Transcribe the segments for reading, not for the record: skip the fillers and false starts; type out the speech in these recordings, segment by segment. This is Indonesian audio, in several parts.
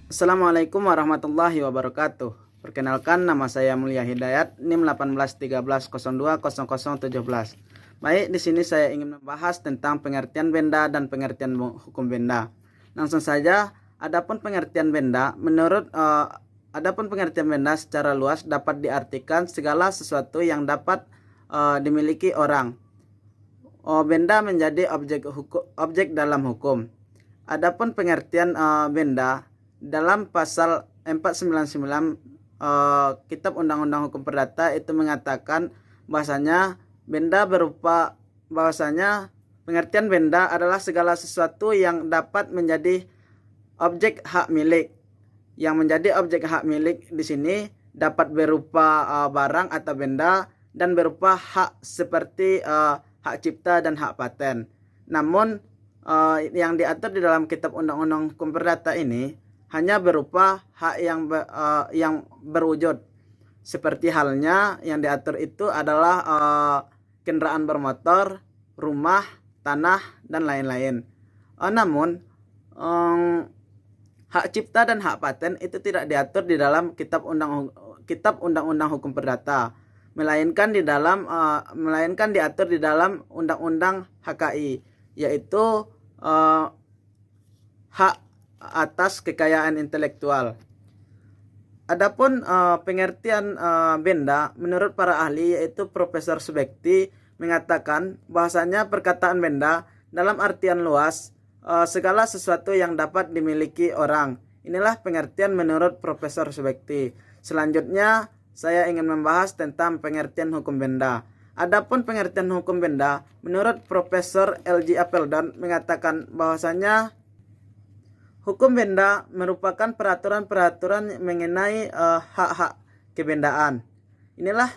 Assalamualaikum warahmatullahi wabarakatuh. Perkenalkan, nama saya Mulia Hidayat, NIM 1813020017. Baik, di sini saya ingin membahas tentang pengertian benda dan pengertian hukum benda. Langsung saja, adapun pengertian benda secara luas dapat diartikan segala sesuatu yang dapat dimiliki orang. Benda menjadi objek dalam hukum. Adapun pengertian benda dalam pasal 499 Kitab Undang-Undang Hukum Perdata itu mengatakan bahwasanya pengertian benda adalah segala sesuatu yang dapat menjadi objek hak milik. Yang menjadi objek hak milik di sini dapat berupa barang atau benda dan berupa hak seperti hak cipta dan hak paten. Namun yang diatur di dalam Kitab Undang-Undang Hukum Perdata ini hanya berupa hak yang berwujud. Seperti halnya yang diatur itu adalah kendaraan bermotor, rumah, tanah, dan lain-lain. Namun hak cipta dan hak paten itu tidak diatur di dalam Kitab Undang-Undang Hukum Perdata, melainkan diatur di dalam Undang-Undang HKI, yaitu hak atas kekayaan intelektual. Adapun pengertian benda menurut para ahli, yaitu Profesor Subekti mengatakan bahwasanya perkataan benda dalam artian luas segala sesuatu yang dapat dimiliki orang. Inilah pengertian menurut Profesor Subekti. Selanjutnya saya ingin membahas tentang pengertian hukum benda. Adapun pengertian hukum benda menurut Profesor L.J. Apeldoorn mengatakan bahwasanya hukum benda merupakan peraturan-peraturan mengenai hak-hak kebendaan. Inilah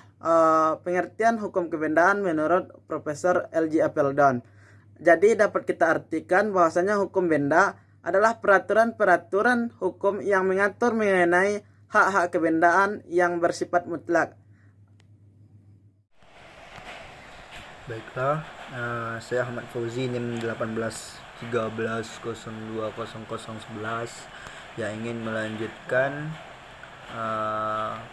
pengertian hukum kebendaan menurut Profesor L.J. Apeldoorn. Jadi dapat kita artikan bahwasanya hukum benda adalah peraturan-peraturan hukum yang mengatur mengenai hak-hak kebendaan yang bersifat mutlak. Baiklah, saya Ahmad Fauzi, NIM 1813020011 yang ingin melanjutkan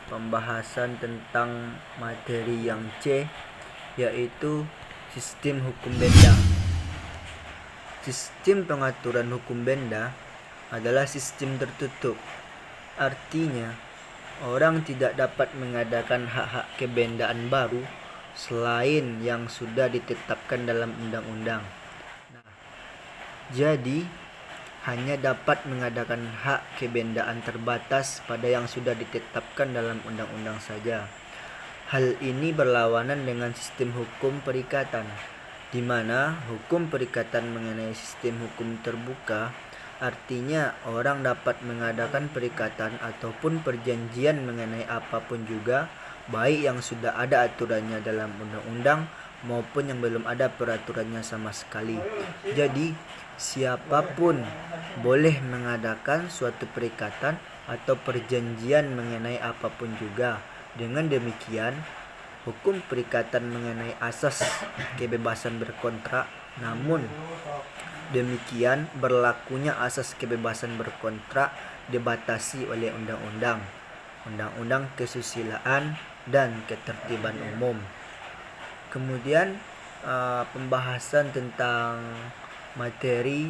pembahasan tentang materi yang C, yaitu sistem hukum benda. Sistem pengaturan hukum benda adalah sistem tertutup. Artinya, orang tidak dapat mengadakan hak-hak kebendaan baru selain yang sudah ditetapkan dalam undang-undang. Jadi, hanya dapat mengadakan hak kebendaan terbatas pada yang sudah ditetapkan dalam undang-undang saja. Hal ini berlawanan dengan sistem hukum perikatan, di mana hukum perikatan mengenai sistem hukum terbuka. Artinya, orang dapat mengadakan perikatan ataupun perjanjian mengenai apapun juga, baik yang sudah ada aturannya dalam undang-undang maupun yang belum ada peraturannya sama sekali. Jadi, siapapun boleh mengadakan suatu perikatan atau perjanjian mengenai apapun juga. Dengan demikian, hukum perikatan mengenai asas kebebasan berkontrak, namun demikian berlakunya asas kebebasan berkontrak dibatasi oleh undang-undang kesusilaan dan ketertiban umum. Kemudian pembahasan tentang materi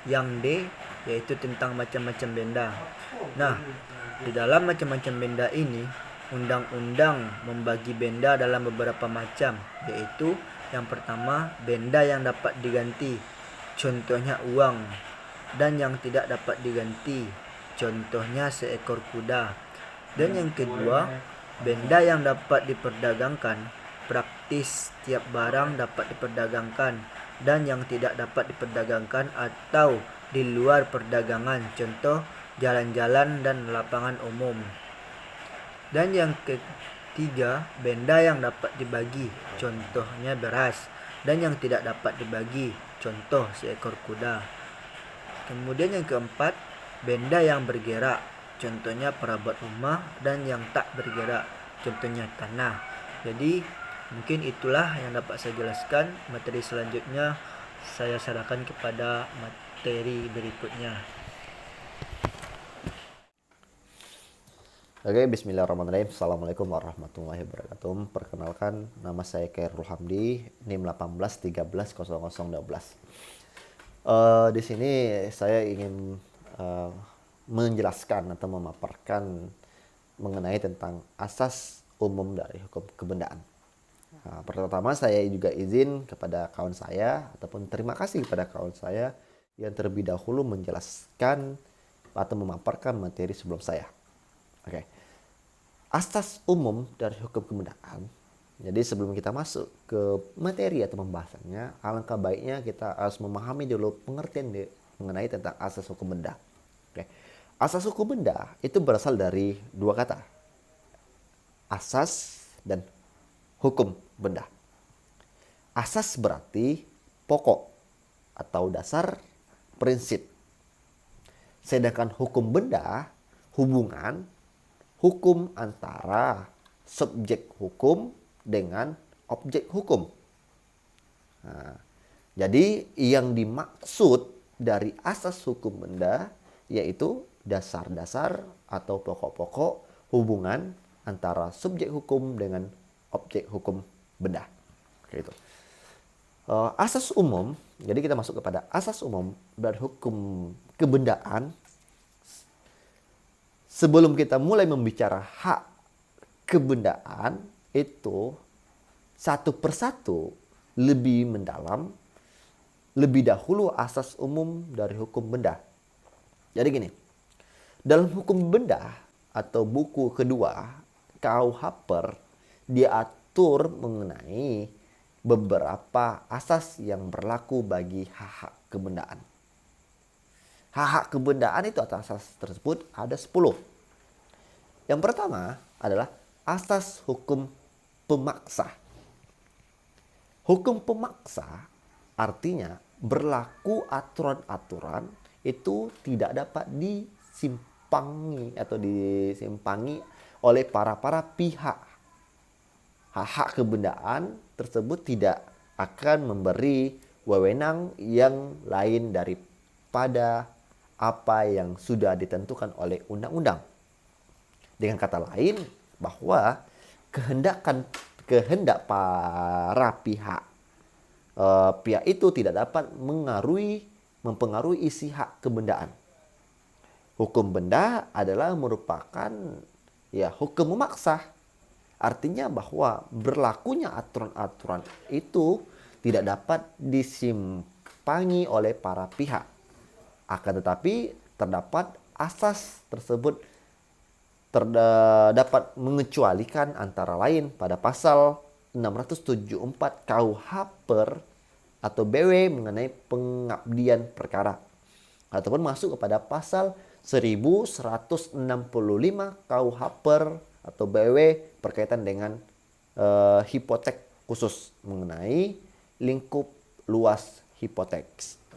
yang D, yaitu tentang macam-macam benda. Nah, di dalam macam-macam benda ini, undang-undang membagi benda dalam beberapa macam, yaitu yang pertama, benda yang dapat diganti, contohnya uang, dan yang tidak dapat diganti, contohnya seekor kuda. Dan yang kedua, benda yang dapat diperdagangkan, praktis tiap barang dapat diperdagangkan, dan yang tidak dapat diperdagangkan atau di luar perdagangan, contoh jalan-jalan dan lapangan umum. Dan yang ketiga, benda yang dapat dibagi, contohnya beras, dan yang tidak dapat dibagi, contoh seekor kuda. Kemudian yang keempat, benda yang bergerak, contohnya perabot rumah, dan yang tak bergerak, contohnya tanah. Jadi mungkin itulah yang dapat saya jelaskan. Materi selanjutnya saya serahkan kepada materi berikutnya. Oke, bismillahirrahmanirrahim. Assalamualaikum warahmatullahi wabarakatuh. Perkenalkan, nama saya Khairul Hamdi, NIM 18130012. Di sini saya ingin menjelaskan atau memaparkan mengenai tentang asas umum dari hukum kebendaan. Nah, pertama saya juga izin kepada kawan saya ataupun terima kasih kepada kawan saya yang terlebih dahulu menjelaskan atau memaparkan materi sebelum saya. Oke. Asas umum dari hukum kebendaan. Jadi sebelum kita masuk ke materi atau pembahasannya, alangkah baiknya kita harus memahami dulu pengertian mengenai tentang asas hukum benda. Oke. Asas hukum benda itu berasal dari dua kata. Asas dan hukum benda. Asas berarti pokok atau dasar, prinsip. Sedangkan hukum benda hubungan hukum antara subjek hukum dengan objek hukum. Nah, jadi yang dimaksud dari asas hukum benda yaitu dasar-dasar atau pokok-pokok hubungan antara subjek hukum dengan objek hukum benda. Oke, itu. Asas umum, jadi kita masuk kepada asas umum dari hukum kebendaan. Sebelum kita mulai membicara hak kebendaan itu satu persatu lebih mendalam, lebih dahulu asas umum dari hukum benda. Jadi gini, dalam hukum benda atau buku kedua KUHP diatur mengenai beberapa asas yang berlaku bagi hak-hak kebendaan. Hak-hak kebendaan itu atas asas tersebut ada 10. Yang pertama adalah asas hukum pemaksa. Hukum pemaksa artinya berlaku aturan-aturan itu tidak dapat disimpangi oleh para pihak. Hak-hak kebendaan tersebut tidak akan memberi wewenang yang lain daripada apa yang sudah ditentukan oleh undang-undang. Dengan kata lain, bahwa kehendak para pihak itu tidak dapat mempengaruhi isi hak kebendaan. Hukum benda adalah merupakan hukum memaksa. Artinya bahwa berlakunya aturan-aturan itu tidak dapat disimpangi oleh para pihak. Akan tetapi terdapat asas tersebut dapat mengecualikan antara lain pada pasal 674 KUHP atau BW mengenai pengabdian perkara, ataupun masuk kepada pasal 1165 KUHP atau BW berkaitan dengan hipotek khusus mengenai lingkup luas hipotek.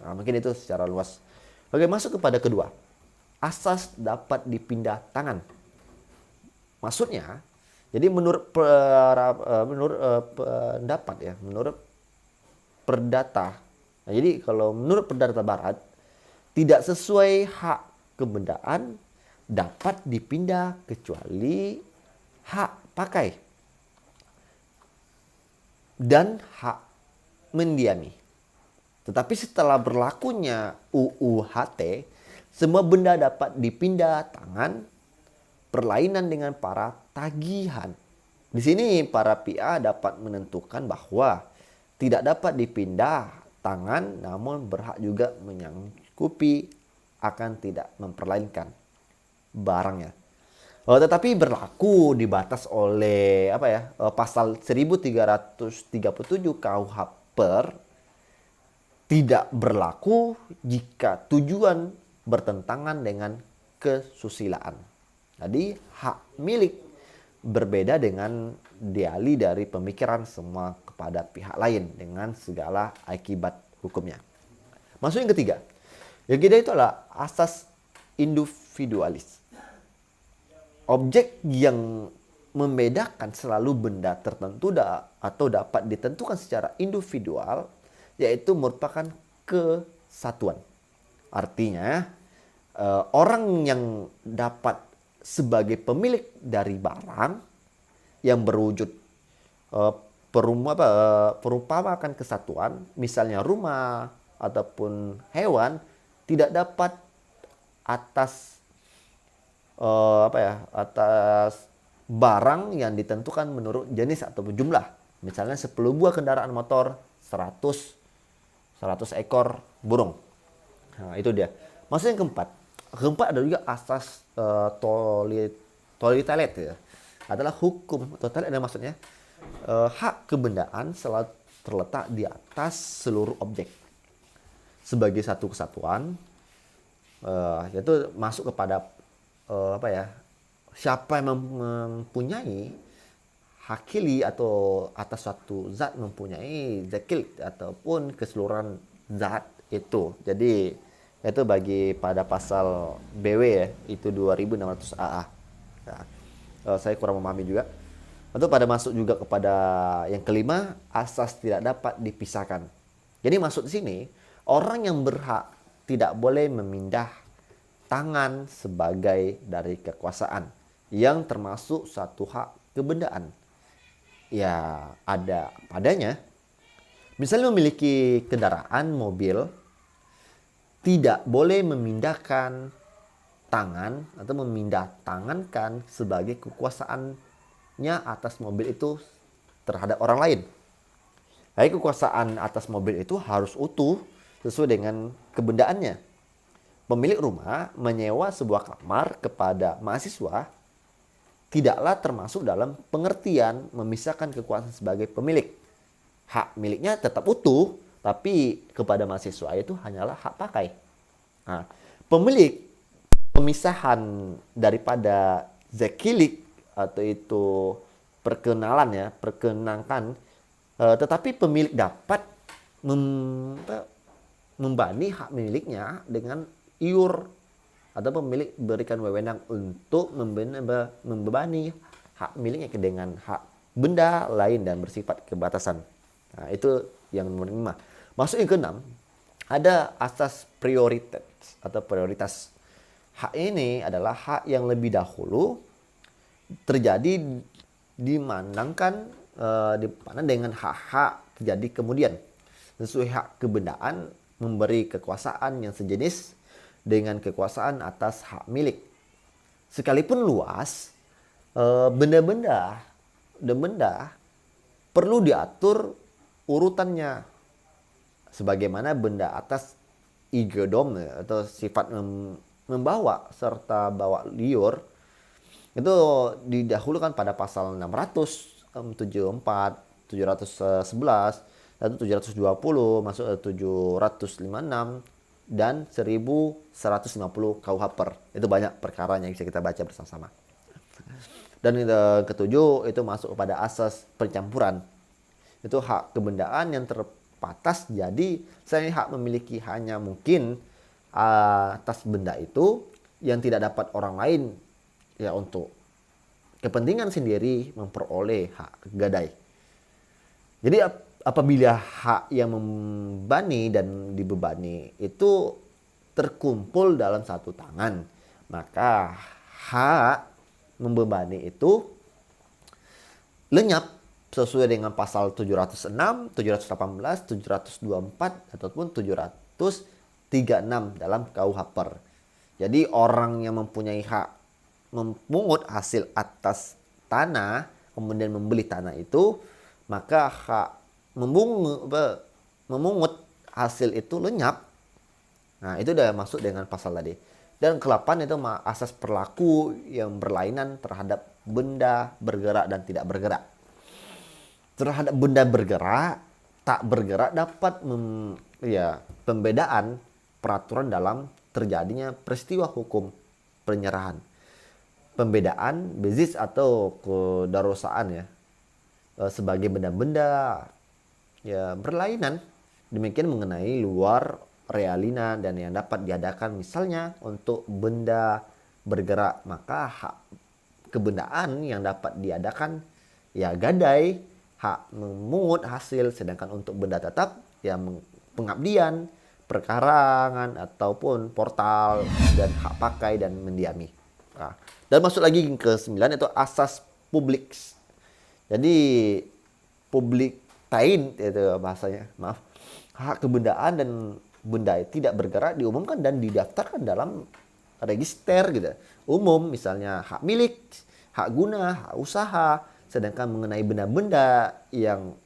Nah, mungkin itu secara luas. Oke, masuk kepada kedua. Asas dapat dipindah tangan. Maksudnya, jadi menurut Perdata. Nah, jadi kalau menurut Perdata Barat tidak sesuai hak kebendaan dapat dipindah kecuali hak pakai dan hak mendiami. Tetapi setelah berlakunya UU HT, semua benda dapat dipindah tangan berlainan dengan para tagihan. Di sini para pihak dapat menentukan bahwa tidak dapat dipindah tangan namun berhak juga menyangkupi akan tidak memperlainkan barangnya. Tetapi berlaku dibatas oleh pasal 1337 KUHP tidak berlaku jika tujuan bertentangan dengan kesusilaan. Jadi hak milik berbeda dengan dialih dari pemikiran semua kepada pihak lain dengan segala akibat hukumnya. Masuk yang ketiga. Yang ketiga itu adalah asas individualis. Objek yang membedakan selalu benda tertentu atau dapat ditentukan secara individual yaitu merupakan kesatuan. Artinya orang yang dapat sebagai pemilik dari barang yang berwujud perumpamakan kesatuan, misalnya rumah ataupun hewan, tidak dapat atas atas barang yang ditentukan menurut jenis ataupun jumlah. Misalnya 10 buah kendaraan motor, 100 ekor burung. Nah, itu dia. Maksud yang keempat. Keempat ada juga asas totalitas ya. Adalah hukum totalitas, ada maksudnya hak kebendaan selalu terletak di atas seluruh objek. Sebagai satu kesatuan, yaitu masuk kepada siapa yang mempunyai hakili atau atas suatu zat mempunyai zakil ataupun keseluruhan zat itu. Jadi itu bagi pada pasal BW ya, itu 2600 AA. Nah, saya kurang memahami juga. Atau pada masuk juga kepada yang kelima, asas tidak dapat dipisahkan. Jadi maksud di sini, orang yang berhak tidak boleh memindah tangan sebagai dari kekuasaan yang termasuk satu hak kebendaan. Ya ada padanya. Misalnya memiliki kendaraan mobil, tidak boleh memindahkan tangan atau memindah tangankan sebagai kekuasaannya atas mobil itu terhadap orang lain. Baik, kekuasaan atas mobil itu harus utuh sesuai dengan kebendaannya. Pemilik rumah menyewa sebuah kamar kepada mahasiswa tidaklah termasuk dalam pengertian memisahkan kekuasaan sebagai pemilik. Hak miliknya tetap utuh, tapi kepada mahasiswa itu hanyalah hak pakai. Nah, pemilik pemisahan daripada zakilik atau itu perkenankan, tetapi pemilik dapat membani hak miliknya dengan iur, atau pemilik berikan wewenang untuk membebani hak miliknya dengan hak benda lain dan bersifat kebatasan. Nah, itu yang nomor 5. Masuk yang keenam, ada asas prioritas atau prioritas. Hak ini adalah hak yang lebih dahulu terjadi dipandang dengan hak-hak terjadi kemudian. Sesuai hak kebendaan memberi kekuasaan yang sejenis dengan kekuasaan atas hak milik. Sekalipun luas, benda-benda perlu diatur urutannya. Sebagaimana benda atas igodom atau sifat membawa serta bawa liur itu didahulukan pada pasal 674, 711, dan 720 masuk ke 756 dan 1150 KUH. Itu banyak perkaranya yang bisa kita baca bersama-sama. Dan ketujuh itu masuk kepada asas pencampuran. Itu hak kebendaan yang terbatas, jadi saya hak memiliki hanya mungkin atas benda itu yang tidak dapat orang lain ya untuk kepentingan sendiri memperoleh hak gadai. Jadi apabila hak yang membebani dan dibebani itu terkumpul dalam satu tangan, maka hak membebani itu lenyap sesuai dengan pasal 706, 718, 724 ataupun 736 dalam KUH Per. Jadi orang yang mempunyai hak memungut hasil atas tanah kemudian membeli tanah itu, maka hak memungut hasil itu lenyap. Nah, itu udah masuk dengan pasal tadi. Dan ke-8 itu asas berlaku yang berlainan terhadap benda bergerak dan tidak bergerak. Terhadap benda bergerak, tak bergerak dapat pembedaan peraturan dalam terjadinya peristiwa hukum penyerahan. Pembedaan bezis atau kedarosaan ya. Sebagai benda-benda ya berlainan, demikian mengenai luar realina dan yang dapat diadakan misalnya untuk benda bergerak, maka hak kebendaan yang dapat diadakan ya gadai, hak memungut hasil, sedangkan untuk benda tetap ya pengabdian, perkarangan ataupun portal dan hak pakai dan mendiami. Nah, dan masuk lagi ke 9 itu asas publik. Jadi publik tain itu bahasanya, maaf. Hak kebendaan dan benda tidak bergerak diumumkan dan didaftarkan dalam register gitu. Umum misalnya hak milik, hak guna, hak usaha. Sedangkan mengenai benda-benda yang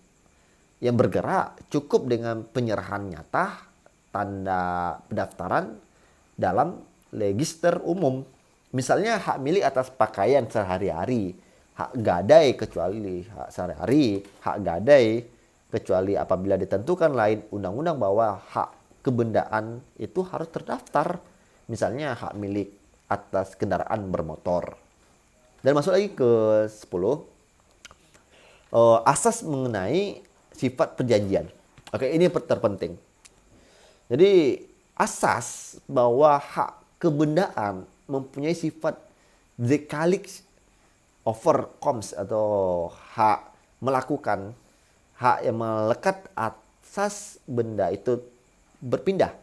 bergerak cukup dengan penyerahan nyata tanda pendaftaran dalam register umum. Misalnya hak milik atas pakaian sehari-hari, hak gadai kecuali hak sehari-hari, hak gadai kecuali apabila ditentukan lain undang-undang bahwa hak kebendaan itu harus terdaftar. Misalnya hak milik atas kendaraan bermotor. Dan masuk lagi ke 10, asas mengenai sifat perjanjian. Oke, ini yang terpenting. Jadi asas bahwa hak kebendaan mempunyai sifat zekalik overcomes atau hak melakukan, hak yang melekat atas benda itu berpindah.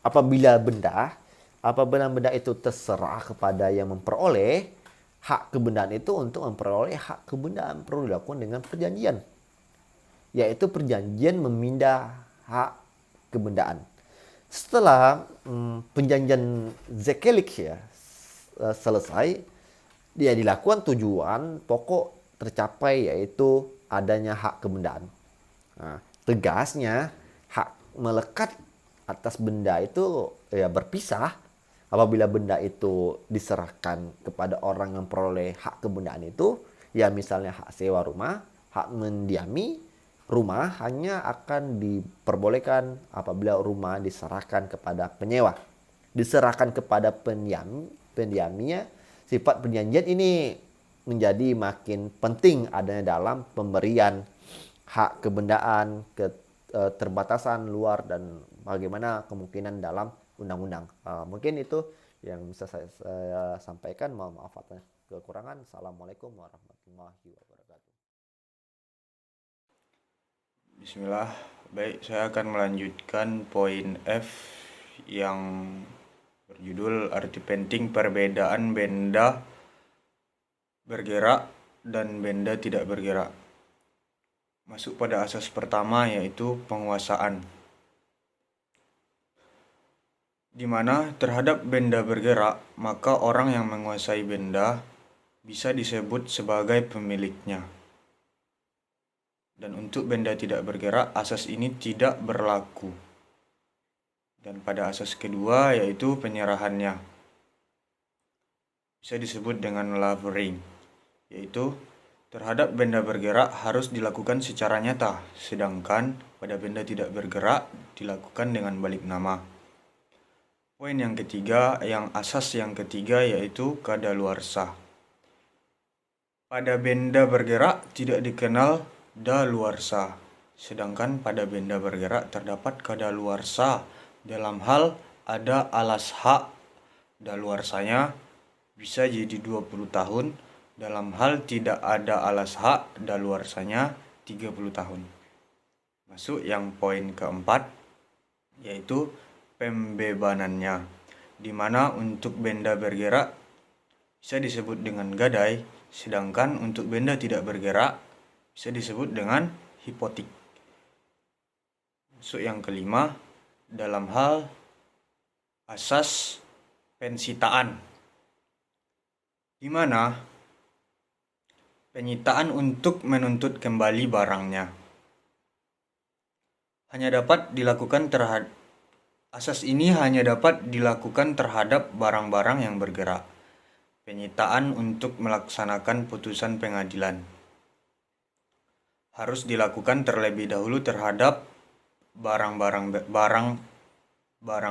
Apabila benda itu terserah kepada yang memperoleh, hak kebendaan itu untuk memperoleh hak kebendaan perlu dilakukan dengan perjanjian, yaitu perjanjian memindah hak kebendaan. Setelah perjanjian zekelik ya selesai, dia dilakukan tujuan pokok tercapai yaitu adanya hak kebendaan. Nah, tegasnya hak melekat atas benda itu ya berpisah apabila benda itu diserahkan kepada orang yang peroleh hak kebendaan itu, ya misalnya hak sewa rumah, hak mendiami rumah hanya akan diperbolehkan apabila rumah diserahkan kepada penyewa. Diserahkan kepada pendiamnya, sifat perjanjian ini menjadi makin penting adanya dalam pemberian hak kebendaan, keterbatasan luar, dan bagaimana kemungkinan dalam undang-undang. Mungkin itu yang bisa saya sampaikan. Mohon maaf atas kekurangan. Assalamualaikum warahmatullahi wabarakatuh. Bismillah, baik, saya akan melanjutkan poin F yang berjudul arti penting perbedaan benda bergerak dan benda tidak bergerak. Masuk pada asas pertama yaitu penguasaan, di mana terhadap benda bergerak, maka orang yang menguasai benda bisa disebut sebagai pemiliknya. Dan untuk benda tidak bergerak, asas ini tidak berlaku. Dan pada asas kedua yaitu penyerahannya, bisa disebut dengan levering, yaitu terhadap benda bergerak harus dilakukan secara nyata, sedangkan pada benda tidak bergerak dilakukan dengan balik nama. Poin yang ketiga, asas yang ketiga yaitu kadaluarsa. Pada benda bergerak tidak dikenal daluarsa, sedangkan pada benda bergerak terdapat kadaluarsa dalam hal ada alas hak. Daluarsanya bisa jadi 20 tahun, dalam hal tidak ada alas hak, daluarsanya 30 tahun. Masuk yang poin keempat yaitu pembebanannya, di mana untuk benda bergerak bisa disebut dengan gadai, sedangkan untuk benda tidak bergerak bisa disebut dengan hipotik. Masuk yang kelima, dalam hal asas pensitaan, di mana penyitaan untuk menuntut kembali barangnya hanya dapat dilakukan asas ini hanya dapat dilakukan terhadap barang-barang yang bergerak. Penyitaan untuk melaksanakan putusan pengadilan harus dilakukan terlebih dahulu terhadap barang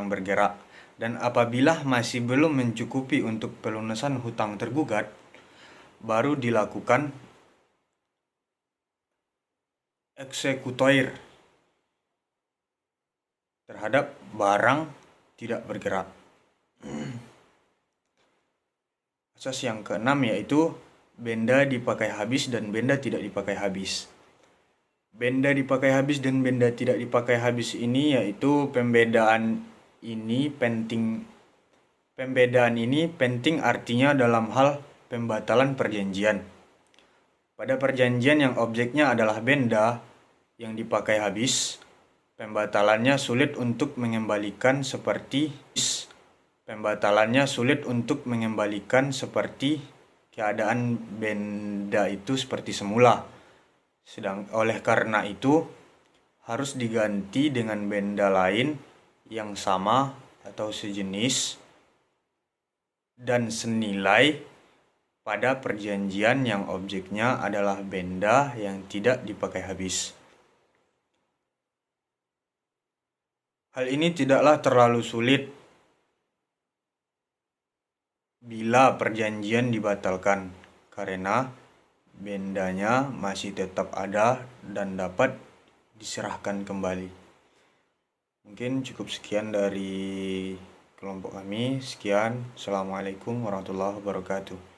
bergerak, dan apabila masih belum mencukupi untuk pelunasan hutang tergugat, baru dilakukan eksekutoir terhadap barang tidak bergerak. Asas yang keenam yaitu benda dipakai habis dan benda tidak dipakai habis. Benda dipakai habis dan benda tidak dipakai habis ini yaitu pembedaan ini penting Pembedaan ini penting artinya dalam hal pembatalan perjanjian. Pada perjanjian yang objeknya adalah benda yang dipakai habis, pembatalannya sulit untuk mengembalikan seperti keadaan benda itu seperti semula. Oleh karena itu, harus diganti dengan benda lain yang sama atau sejenis dan senilai pada perjanjian yang objeknya adalah benda yang tidak dipakai habis. Hal ini tidaklah terlalu sulit bila perjanjian dibatalkan, karena bendanya masih tetap ada dan dapat diserahkan kembali. Mungkin cukup sekian dari kelompok kami. Sekian. Assalamualaikum warahmatullahi wabarakatuh.